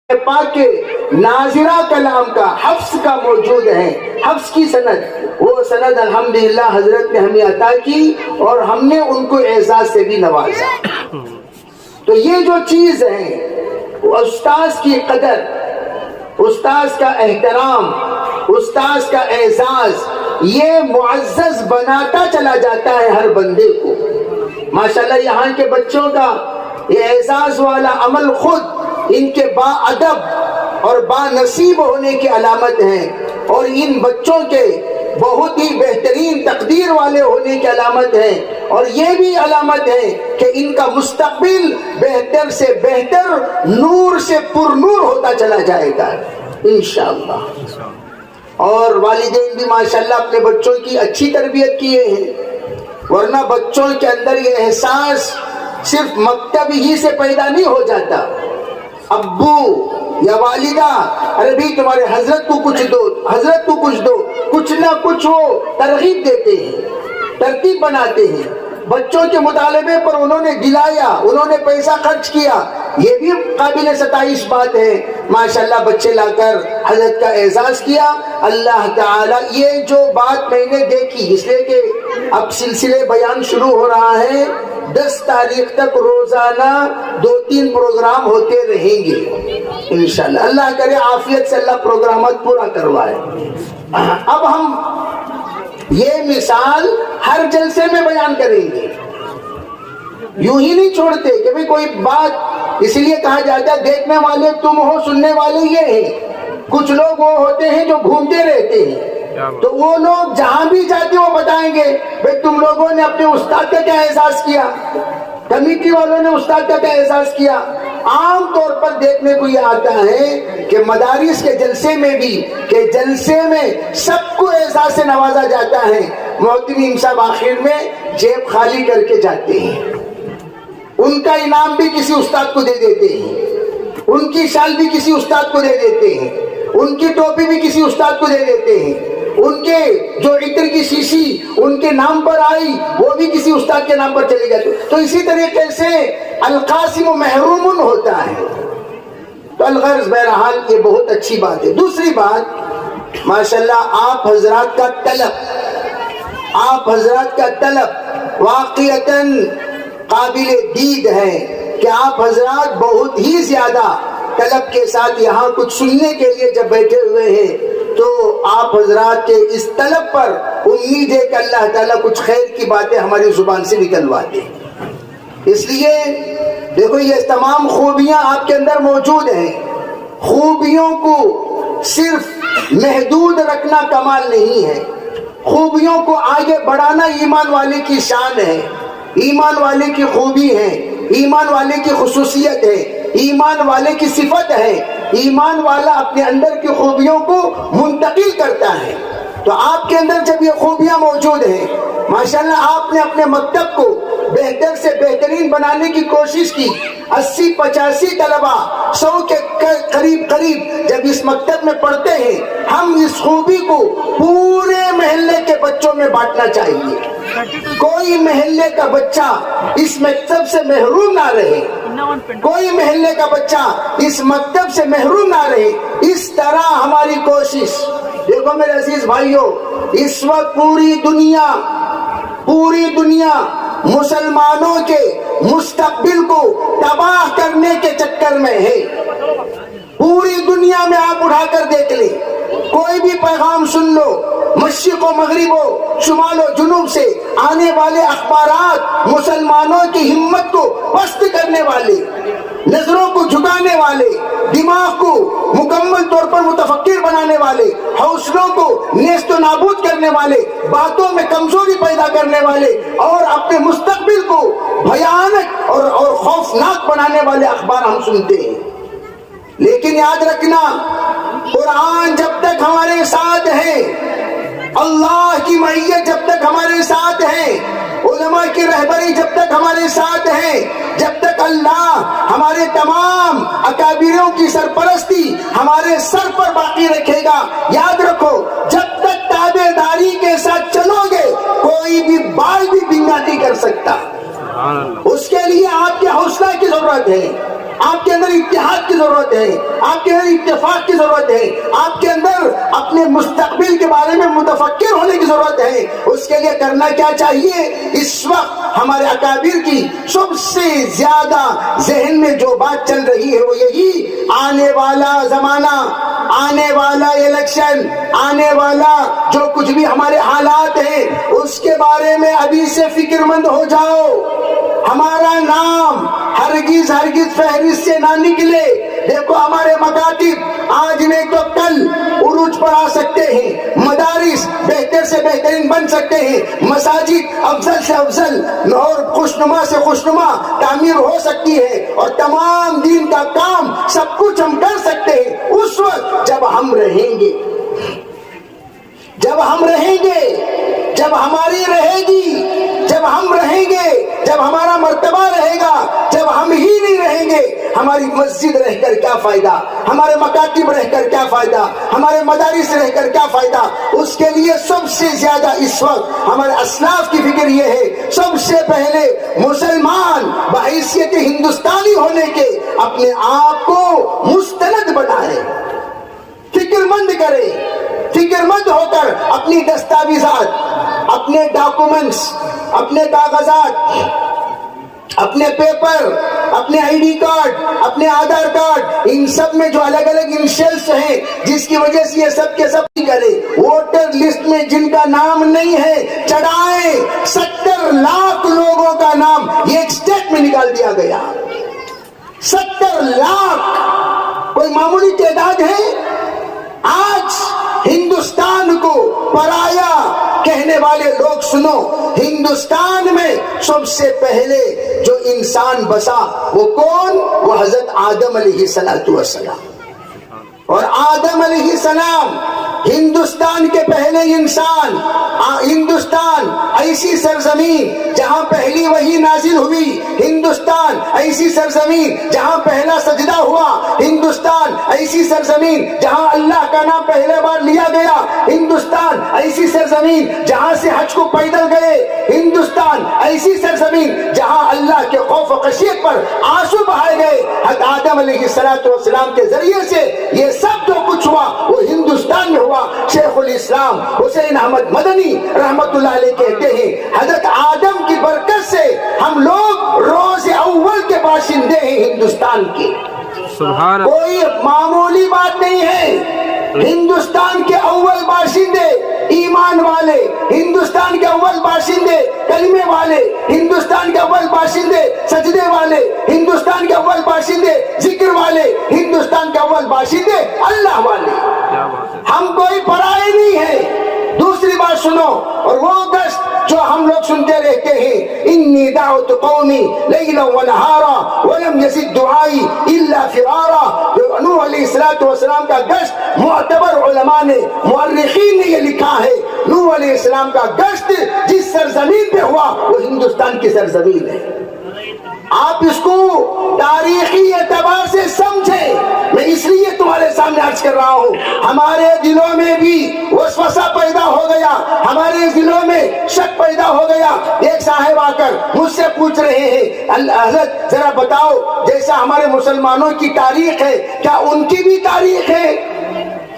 پاک کے ناظرہ کلام کا حفظ کا موجود ہے، حفظ کی سند، وہ سند الحمدللہ حضرت نے ہمیں عطا کی اور ہم نے ان کو اعزاز سے بھی نوازا۔ تو یہ جو چیز ہے، استاذ کی قدر، استاذ کا احترام، استاذ کا اعزاز، یہ معزز بناتا چلا جاتا ہے ہر بندے کو۔ ماشاءاللہ یہاں کے بچوں کا یہ اعزاز والا عمل خود ان کے با ادب اور با نصیب ہونے کی علامت ہے، اور ان بچوں کے بہت ہی بہترین تقدیر والے ہونے کی علامت ہے، اور یہ بھی علامت ہے کہ ان کا مستقبل بہتر سے بہتر، نور سے پر نور ہوتا چلا جائے گا انشاءاللہ۔ اور والدین بھی ماشاءاللہ اپنے بچوں کی اچھی تربیت کیے ہیں، ورنہ بچوں کے اندر یہ احساس صرف مکتب ہی سے پیدا نہیں ہو جاتا۔ ابو یا والدہ ارے بھی تمہارے حضرت کو کچھ دو، حضرت کو کچھ دو، کچھ نہ کچھ وہ ترغیب دیتے ہیں، ترتیب بناتے ہیں۔ بچوں کے مطالبے پر انہوں نے دلایا، انہوں نے پیسہ خرچ کیا، یہ بھی قابل ستائش بات ہے۔ ماشاءاللہ بچے لا کر حضرت کا اعزاز کیا۔ اللہ تعالیٰ یہ جو بات میں نے دیکھی، اس لیے کہ اب سلسلے بیان شروع ہو رہا ہے، 10 تاریخ تک روزانہ 2-3 پروگرام ہوتے رہیں گے انشاءاللہ۔ اللہ کرے عافیت سے اللہ پروگرامات پورا کروائے۔ اب ہم یہ مثال ہر جلسے میں بیان کریں گے، یوں ہی نہیں چھوڑتے کہ بھی کوئی بات، اس لیے کہا جاتا ہے دیکھنے والے تم ہو، سننے والے یہ ہیں۔ کچھ لوگ وہ ہوتے ہیں جو گھومتے رہتے ہیں، تو وہ لوگ جہاں بھی جاتے وہ بتائیں گے بھئی تم لوگوں نے اپنے استاد کا کیا احساس کیا، کمیٹی والوں نے استاد کا کیا احساس کیا۔ عام طور پر دیکھنے کو یہ آتا ہے کہ مدارس کے جلسے میں بھی، کہ جلسے میں سب کو اعزاز سے نوازا جاتا ہے، محترم صاحب آخر میں جیب خالی کر کے جاتے ہیں، ان کا انعام بھی کسی استاد کو دے دیتے ہیں، ان کی شال بھی کسی استاد کو دے دیتے ہیں، ان کی ٹوپی بھی کسی استاد کو دے دیتے ہیں، ان کے جو عطر کی شیشی ان کے نام پر آئی وہ بھی کسی استاد کے نام پر چلی جاتی۔ تو اسی طریقے سے القاسم محروم ہوتا ہے۔ تو الغرض بہرحال یہ بہت اچھی بات ہے۔ دوسری بات، ماشاءاللہ آپ حضرات کا طلب، آپ حضرات کا طلب واقعتاً قابل دید ہے کہ آپ حضرات بہت ہی زیادہ طلب کے ساتھ یہاں کچھ سننے کے لیے جب بیٹھے ہوئے ہیں، تو آپ حضرات کے اس طلب پر امید ہے کہ اللہ تعالیٰ کچھ خیر کی باتیں ہماری زبان سے نکلوا دے۔ اس لیے دیکھو یہ تمام خوبیاں آپ کے اندر موجود ہیں۔ خوبیوں کو صرف محدود رکھنا کمال نہیں ہے، خوبیوں کو آگے بڑھانا ایمان والے کی شان ہے، ایمان والے کی خوبی ہے، ایمان والے کی خصوصیت ہے، ایمان والے کی صفت ہے۔ ایمان والا اپنے اندر کی خوبیوں کو منتقل کرتا ہے۔ تو آپ کے اندر جب یہ خوبیاں موجود ہیں، ماشاءاللہ آپ نے اپنے مکتب کو بہتر سے بہترین بنانے کی کوشش کی۔ 80-85 طلبہ 100 کے قریب جب اس مکتب میں پڑھتے ہیں، ہم اس خوبی کو پورے محلے کے بچوں میں بانٹنا چاہیے۔ کوئی محلے کا بچہ اس مکتب سے محروم نہ رہے، کوئی محلے کا بچہ اس مکتب سے محروم نہ رہے۔ اس طرح ہماری کوشش۔ دیکھو میرے عزیز بھائیوں، اس وقت پوری دنیا مسلمانوں کے مستقبل کو تباہ کرنے کے چکر میں ہے۔ پوری دنیا میں آپ اٹھا کر دیکھ لیں، کوئی بھی پیغام سن لو، مشرق و مغرب و شمال و جنوب سے آنے والے اخبارات مسلمانوں کی ہمت کو پست کرنے والے، نظروں کو جھکانے والے، دماغ کو مکمل طور پر متفکر بنانے والے، حوصلوں کو نیست و نابود کرنے والے، باتوں میں کمزوری پیدا کرنے والے، اور اپنے مستقبل کو بھیانک اور خوفناک بنانے والے اخبار ہم سنتے ہیں۔ لیکن یاد رکھنا، قرآن جب تک ہمارے ساتھ ہے، اللہ کی معیت جب تک ہمارے ساتھ ہے، علماء کی رہبری جب تک ہمارے ساتھ ہے، جب تک اللہ ہمارے تمام اکابروں کی سرپرستی ہمارے سر پر باقی رکھے گا، یاد رکھو جب تک تابع داری کے ساتھ چلو گے کوئی بھی بال بھی بنگا نہیں کر سکتا۔ اس کے لیے آپ کے حوصلہ کی ضرورت ضرورت ہے، آپ کے اندر اتحاد کی ضرورت ہے، آپ کے اندر اتفاق کی ضرورت ہے، آپ کے اندر اپنے مستقبل کے بارے میں متفکر ہونے کی ضرورت ہے۔ اس کے لیے کرنا کیا چاہیے؟ اس وقت ہمارے اکابر کی سب سے زیادہ ذہن میں جو بات چل رہی ہے وہ یہی، آنے والا زمانہ، آنے والا الیکشن، آنے والا جو کچھ بھی ہمارے حالات ہیں اس کے بارے میں ابھی سے فکر مند ہو جاؤ۔ ہمارا نام ہرگز ہرگز فہرست سے نہ نکلے۔ دیکھو ہمارے مکاتب آج نہیں تو کل عروج پر آ سکتے ہیں، مدارس بہتر سے بہترین بن سکتے ہیں، مساجد افضل سے افضل اور خوشنما سے خوشنما تعمیر ہو سکتی ہے، اور تمام دین کا کام سب کچھ ہم کر سکتے ہیں اس وقت جب ہم رہیں گے، جب ہم رہیں گے، جب ہماری رہے گی، جب ہم رہیں گے، جب ہمارا مرتبہ رہے گا۔ جب ہم ہی نہیں رہیں گے، ہماری مسجد رہ کر کیا فائدہ، ہمارے مکاتب رہ کر کیا فائدہ، ہمارے مدارس رہ کر کیا فائدہ۔ اس کے لیے سب سے زیادہ اس وقت ہمارے اسلاف کی فکر یہ ہے، سب سے پہلے مسلمان بحیثیت ہندوستانی ہونے کے اپنے آپ کو مستند بنائے، فکر مند کرے، فکر مند ہو کر اپنی دستاویزات، اپنے ڈاکومنٹس، اپنے کاغذات، اپنے پیپر، اپنے آئی ڈی کارڈ، اپنے آدھار کارڈ، ان سب میں جو الگ الگ انشیلس ہیں جس کی وجہ سے یہ سب کے سب کرے، ووٹر لسٹ میں جن کا نام نہیں ہے چڑھائیں۔ 70 لاکھ لوگوں کا نام یہ ایک سٹیٹ میں نکال دیا گیا۔ 70 لاکھ کوئی معمولی تعداد ہے؟ آج ہندوستان کو پرایا کہنے والے لوگ سنو، ہندوستان میں سب سے پہلے جو انسان بسا وہ کون؟ وہ حضرت آدم علیہ السلام۔ اور آدم علیہ السلام ہندوستان کے پہلے انسان۔ ہندوستان ایسی سرزمین جہاں پہلی وحی نازل ہوئی، ہندوستان ایسی سرزمین جہاں پہلا سجدہ ہوا، ہندوستان ایسی سرزمین جہاں اللہ کا نام پہلے بار لیا گیا، ہندوستان ایسی سرزمین جہاں سے حج کو پیدل گئے، ہندوستان ایسی سرزمین جہاں اللہ کے خوف و خشیت پر آنسو بہائے گئے۔ حضرت آدم علیہ السلام کے ذریعے سے یہ سب جو کچھ ہوا وہ ہندوستان میں ہوا۔ شیخ الاسلام حسین احمد مدنی رحمت اللہ علیہ کہتے ہیں حضرت آدم کی برکت سے ہم لوگ روز اول کے باشندے ہیں ہندوستان کے۔ کوئی معمولی بات نہیں ہے، ہندوستان کے اول باشندے ایمان والے، ہندوستان کے اول باشندے کلمے والے، ہندوستان کے اول باشندے سجدے والے، ہندوستان کے اول باشندے ذکر والے، ہندوستان کے اول باشندے اللہ والے۔ ہم کوئی پرائے نہیں ہیں۔ دوسری بات سنو، اور وہ گشت جو ہم لوگ سنتے رہتے ہیں، انی دعوت قومی لیلا ونہارا ولم یزد دعائی الا فرارا، جو نوح علیہ السلام کا گشت معتبر علماء نے، مورخین نے یہ لکھا ہے، نوح علیہ السلام کا گشت جس سرزمین پہ ہوا وہ ہندوستان کی سرزمین ہے۔ آپ اس کو تاریخی اعتبار سے سمجھیں۔ میں اس لیے تمہارے سامنے عرض کر رہا ہوں، ہمارے دلوں میں بھی وسوسہ پیدا ہو گیا، ہمارے دلوں میں شک پیدا ہو گیا۔ ایک صاحب آ کر مجھ سے پوچھ رہے ہیں حضرت ذرا بتاؤ، جیسا ہمارے مسلمانوں کی تاریخ ہے کیا ان کی بھی تاریخ ہے؟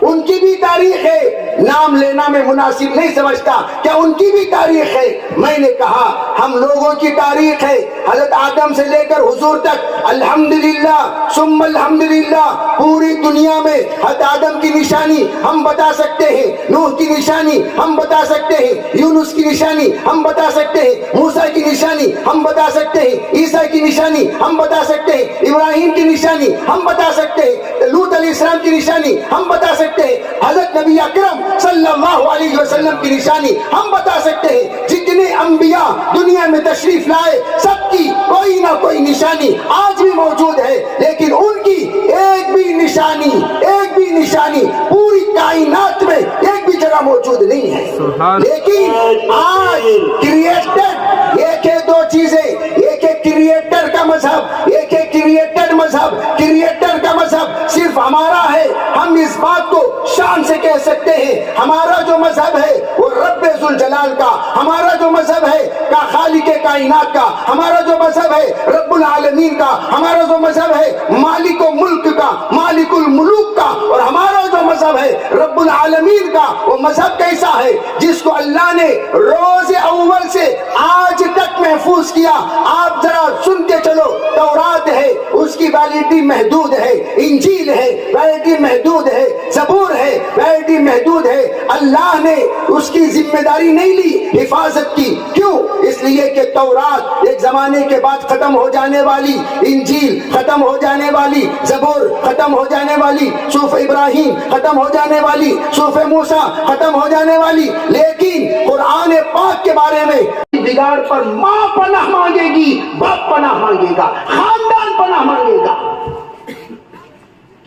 ان کی بھی تاریخ ہے، نام لینا میں مناسب نہیں سمجھتا، کیا ان کی بھی تاریخ ہے؟ میں نے کہا ہم لوگوں کی تاریخ ہے، حضرت آدم سے لے کر حضور تک الحمدللہ ثم الحمدللہ، پوری دنیا میں حضرت آدم کی نشانی ہم بتا سکتے ہیں، نوح کی نشانی ہم بتا سکتے ہیں، یونس کی نشانی ہم بتا سکتے ہیں، موسیٰ کی نشانی ہم بتا سکتے ہیں، عیسیٰ کی نشانی ہم بتا سکتے ہیں، ابراہیم کی نشانی ہم بتا سکتے ہیں، لوط علیہ السلام کی نشانی ہم بتا سکتے ہیں، حضرت نبی اکرم صلی اللہ علیہ وسلم کی نشانی ہم بتا سکتے ہیں۔ جتنے انبیاء دنیا میں تشریف لائے سب کی کوئی نہ کوئی نشانی آج بھی موجود ہے، لیکن ان کی ایک بھی نشانی پوری کائنات میں ایک بھی جگہ موجود نہیں ہے۔ لیکن آج کریٹڈ ایک ہے دو چیزیں، ایک ہے کریٹر کا مذہب، ایک ہے کریٹڈ مذہب۔ کریٹر کا مذہب صرف ہمارا ہے، ہم ہم اس بات کو شان سے کہہ سکتے ہیں ہمارا جو مذہب ہے وہ رب ذوالجلال کا، ہمارا جو مذہب ہے کا خالق کائنات کا، ہمارا جو مذہب ہے رب العالمین کا، ہمارا جو مذہب ہے مالک و ملک کا، مالک الملوک کا، اور ہمارا جو مذہب ہے رب العالمین کا، وہ مذہب کیسا ہے جس کو اللہ نے روز اول سے آج تک محفوظ کیا۔ آپ ذرا سن کے چلو، تورات ہے اس کی ویلیڈیٹی محدود ہے، انجیل ہے ویلیڈیٹی محدود ہے، زبور ہے ویلیڈیٹی محدود ہے۔ اللہ نے اس کی ذمہ داری نہیں لی حفاظت کی، کیوں؟ اس لیے کہ تورات ایک زمانے کے بعد ختم ہو جانے والی، انجیل ختم ہو جانے والی، زبور ختم ہو جانے والی، صحف ابراہیم ختم ہو جانے والی، صحف موسیٰ ختم ہو جانے والی، لیکن قرآن پاک کے بارے میں بگاڑ پر ماں پناہ مانگے گی، باپ پناہ مانگے گا، خاندان پناہ مانگے گا۔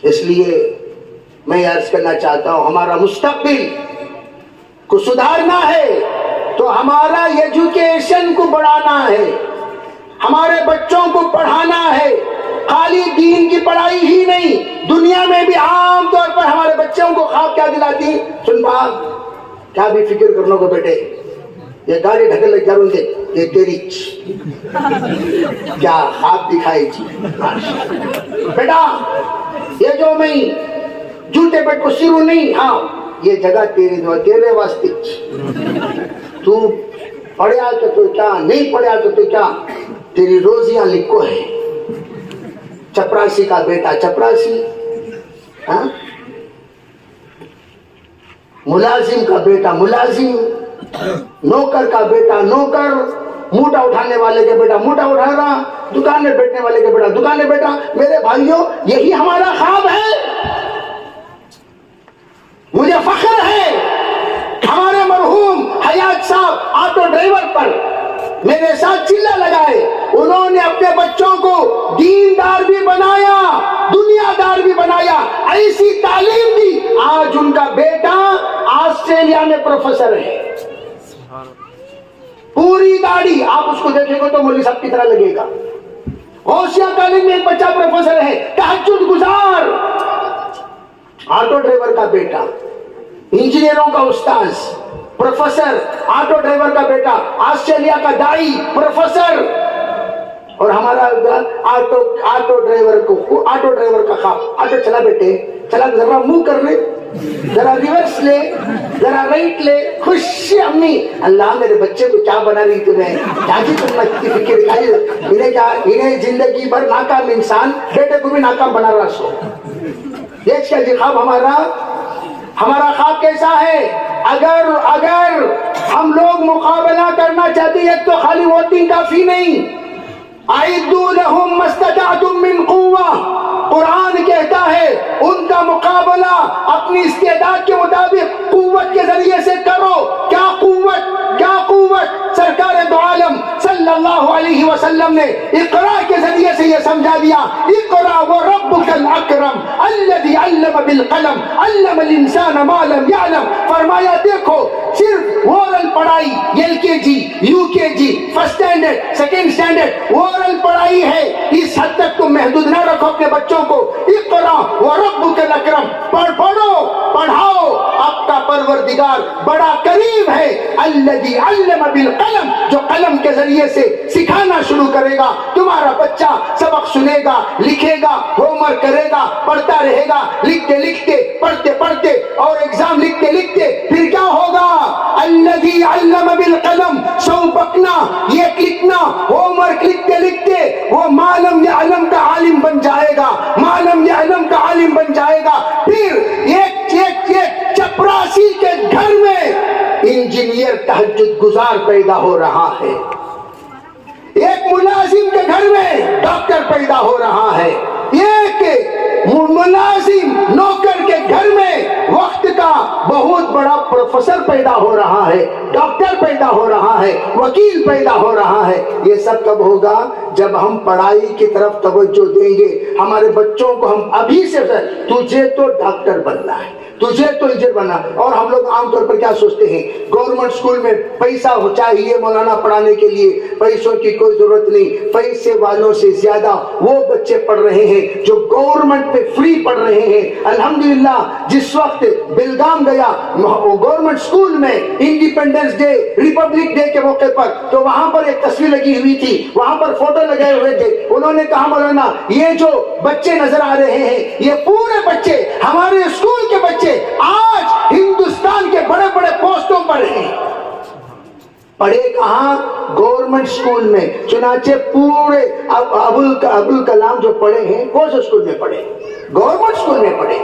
اس لیے میں عرض کرنا چاہتا ہوں ہمارا مستقبل کو سدھارنا ہے تو ہمارا ایجوکیشن کو بڑھانا ہے، ہمارے بچوں کو پڑھانا ہے، خالی دین کی پڑھائی ہی نہیں، دنیا میں بھی عام طور پر ہمارے بچوں کو خواب کیا دلاتی؟ سن باپ کیا بھی فکر کرنے کو بیٹے، یہ گاڑی ڈھکل لگ جاروں گے، یہ تیری کیا خواب دکھائی جی بیٹا، یہ جو میں جوتے پیٹ کو سرو نہیں، ہاں یہ جگہ تیرے واسطے، تو پڑھیا تو کیا، نہیں پڑھیا تو کیا، تیری روزیاں لکھو ہے۔ چپراسی کا بیٹا چپراسی، ہاں ملازم کا بیٹا ملازم، نوکر کا بیٹا نوکر، موٹا اٹھانے والے کے بیٹا موٹا اٹھا رہا، دکان میں بیٹھنے والے کے بیٹا دکان میں بیٹھا۔ میرے بھائیوں یہی ہمارا خواب ہے۔ مجھے فخر ہے ہمارے مرحوم حیات صاحب آٹو ڈرائیور پر میرے ساتھ چلہ لگائے، انہوں نے اپنے بچوں کو دیندار بھی بنایا، دنیا دار بھی بنایا، ایسی تعلیم دی، آج ان کا بیٹا آسٹریلیا میں پروفیسر ہے، پوری داڑھی، آپ اس کو دیکھیں گے تو مولوی صاحب کی طرح لگے گا۔ غوثیہ کالج میں ایک بچہ پروفیسر ہے، تہجد گزار، آٹو ڈرائیور کا بیٹا، انجینئروں کا استاذ، پروفیسر، آٹو ڈرائیور کا بیٹا، آسٹریلیا کا دائی، پروفیسر، اور ہمارا آٹو ڈرائیور کا خواب، آٹو چلا بیٹے، چلا ذرا منہ کر لے، ذرا ریورس لے، ذرا رائٹ لے، خوشی امی، اللہ میرے بچے کو کیا بنا رہی تمہیں، جاجی تم کی فکر کھائی، انہیں زندگی بھر ناکام انسان، بیٹے کو بھی ناکام بنا رہا سو۔ یہ کیا جی خواب ہمارا خواب کیسا ہے؟ اگر ہم لوگ مقابلہ کرنا چاہتے ہیں تو خالی ووٹنگ کافی نہیں، اعدوا لهم ما استطعتم من قوة، قرآن کہتا ہے ان کا مقابلہ اپنی استعداد کے مطابق قوت کے ذریعے سے کرو۔ کیا قوت؟ سرکار دو عالم صلی اللہ علیہ وسلم نے اقرا کے ذریعے سے یہ سمجھا دیا، اقرا وربک الاکرم الذی علم بالقلم علم الانسان ما لم یعلم، فرمایا دیکھو صرف اورل پڑھائی، ایل کے G, U K G, first standard, second standard oral پڑھائی ہے، اس حد تک تم محدود نہ رکھو اپنے بچوں کو۔ اقرا وربک الاکرم، پڑھو پڑھاؤ، آپ کا پروردگار بڑا قریب ہے، الذی علم بالقلم، جو قلم کے ذریعے سے سکھانا شروع کرے گا، تمہارا بچہ سبق سنے گا، لکھے گا، ہوم ورک کرے گا، پڑھتا رہے گا، لکھتے لکھتے، پڑھتے پڑھتے، اور ایگزام لکھتے لکھتے پھر کیا ہوگا؟ الذی علم بالقلم، سو پکنا، یہ لکھنا، ہوم ورک لکھتے لکھتے وہ معلم یعلم کا عالم بن جائے گا، معلم یعلم کا عالم بن جائے گا۔ پھر ایک چپراسی کے گھر میں انجینئر تہجد گزار پیدا ہو رہا ہے، ایک ملازم کے گھر میں ڈاکٹر پیدا ہو رہا ہے، ایک ملازم نوکر کے گھر میں وقت کا بہت بڑا پروفیسر پیدا ہو رہا ہے، ڈاکٹر پیدا ہو رہا ہے، وکیل پیدا ہو رہا ہے۔ یہ سب کب ہوگا؟ جب ہم پڑھائی کی طرف توجہ دیں گے۔ ہمارے بچوں کو ہم ابھی سے تجھے تو ڈاکٹر بننا ہے، تجھے تو انجینئر بنا. اور ہم لوگ عام طور پر کیا سوچتے ہیں, گورنمنٹ اسکول میں پیسہ چاہیے مولانا پڑھانے کے لیے, پیسوں کی کوئی ضرورت نہیں. پیسے والوں سے زیادہ وہ بچے پڑھ رہے ہیں جو گورنمنٹ پہ فری پڑھ رہے ہیں. الحمدللہ جس وقت بیلگام گیا گورنمنٹ اسکول میں انڈیپینڈنس ڈے, ریپبلک ڈے کے موقع پر, تو وہاں پر ایک تصویر لگی ہوئی تھی, وہاں پر فوٹو لگائے ہوئے تھے. انہوں نے کہا مولانا یہ جو بچے نظر آ رہے ہیں یہ پورے بچے ہمارے اسکول کے بچے آج ہندوستان کے بڑے بڑے پوسٹوں پر ہیں. پڑھے کہاں؟ گورنمنٹ اسکول میں. چنانچہ پورے ابوالکلام جو پڑھے ہیں کون سے اسکول میں پڑھے؟ گورنمنٹ اسکول میں پڑھے.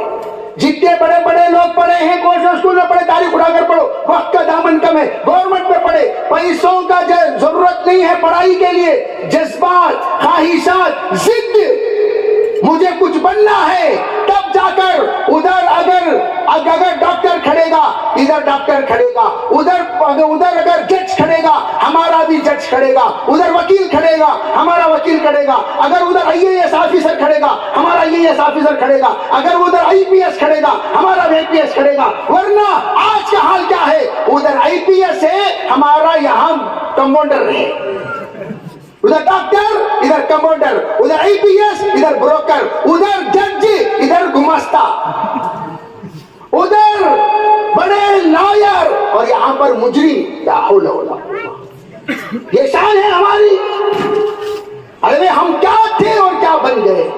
جتنے بڑے بڑے لوگ پڑھے ہیں کون سے اسکول میں پڑھے؟ تاریخ اٹھا کر پڑھو, وقت کا دامن کم ہے, گورنمنٹ میں پڑھے. پیسوں کا ضرورت نہیں ہے پڑھائی کے لیے. جذبات, خواہشات, ضد, مجھے کچھ بننا ہے, تب جا کر ادھر اگر ڈاکٹر کھڑے گا ادھر ڈاکٹر کھڑے گا, ادھر اگر جج کھڑے گا ہمارا بھی جج کھڑے گا, ادھر وکیل کھڑے گا ہمارا وکیل کھڑے گا, اگر ادھر IAS آفیسر کھڑے گا ہمارا IAS آفیسر کھڑے گا, اگر ادھر IPS کھڑے گا ہمارا IPS کھڑے گا. ورنہ آج کا حال کیا ہے؟ ادھر IPS ہے, ہمارا یہاں کمپاؤنڈر ہے. ادھر ڈاکٹر, ادھر کمپاؤنڈر, ادھر IPS, ادھر بروکر, ادھر جج, ادھر گمستہ, ادھر بڑے لائر اور یہاں پر مجرم. لا حول ولا قوة. یہ شان ہے ہماری. ارے ہم کیا تھے اور کیا بن گئے.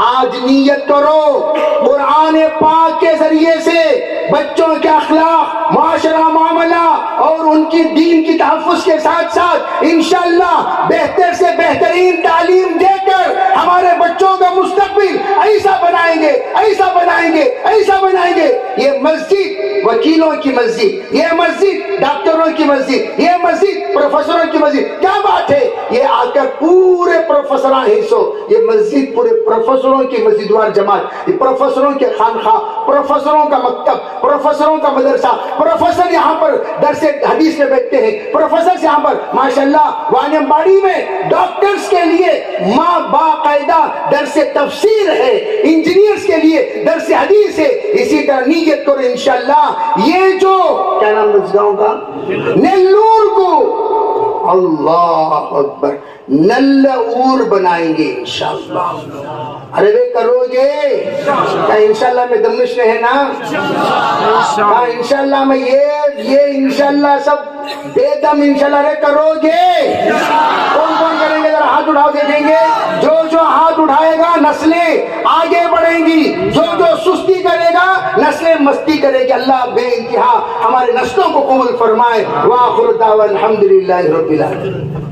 آج نیت کرو قرآن پاک کے ذریعے سے بچوں کے اخلاق, معاشرہ, معاملہ اور ان کی دین کی تحفظ کے ساتھ ساتھ انشاءاللہ بہتر سے بہترین تعلیم دے کر ہمارے بچوں کا مستقبل ایسا بنائیں گے, ایسا بنائیں گے, ایسا بنائیں گے. یہ مسجد وکیلوں کی مسجد, یہ مسجد ڈاکٹروں کی مسجد, یہ مسجد پروفیسروں کی مسجد. کیا بات ہے, یہ آ کر پورے پروفیسران حصوں, یہ مسجد پورے پروفیسروں کی مسجد وار جماعت, پروفیسروں کے خانخواہ, پروفیسروں کا مکتب, پروفیسروں کا مدرسہ. پروفیسر یہاں پر درس حدیث میں بیٹھتے ہیں, پروفیسر یہاں پر ماشاءاللہ وانیم باڑی میں ڈاکٹرز کے لیے ماں باقاعدہ درس تفسیر ہے, انجینئرز کے لیے درس حدیث ہے. اسی طرح نیت کرو انشاءاللہ یہ جو کیا نام گاؤں کا, نیلور کو, اللہ اکبر, نلور بنائیں گے انشاءاللہ. ارے بے کرو گے کیا انشاءاللہ میں دمش میں ہے نا, انشاءاللہ میں یہ انشاءاللہ سب بے دم انشاءاللہ رے کرو گے. کون کون کریں گے ذرا ہاتھ اٹھاؤ دیکھیں گے. جو ہاتھ اٹھائے گا نسلیں آگے بڑھیں گی, جو سستی کرے گا نسلیں مستی کرے گی. اللہ بے انتہا ہمارے نسلوں کو قبول فرمائے. وآخر دعوانا الحمدللہ رب العالمین.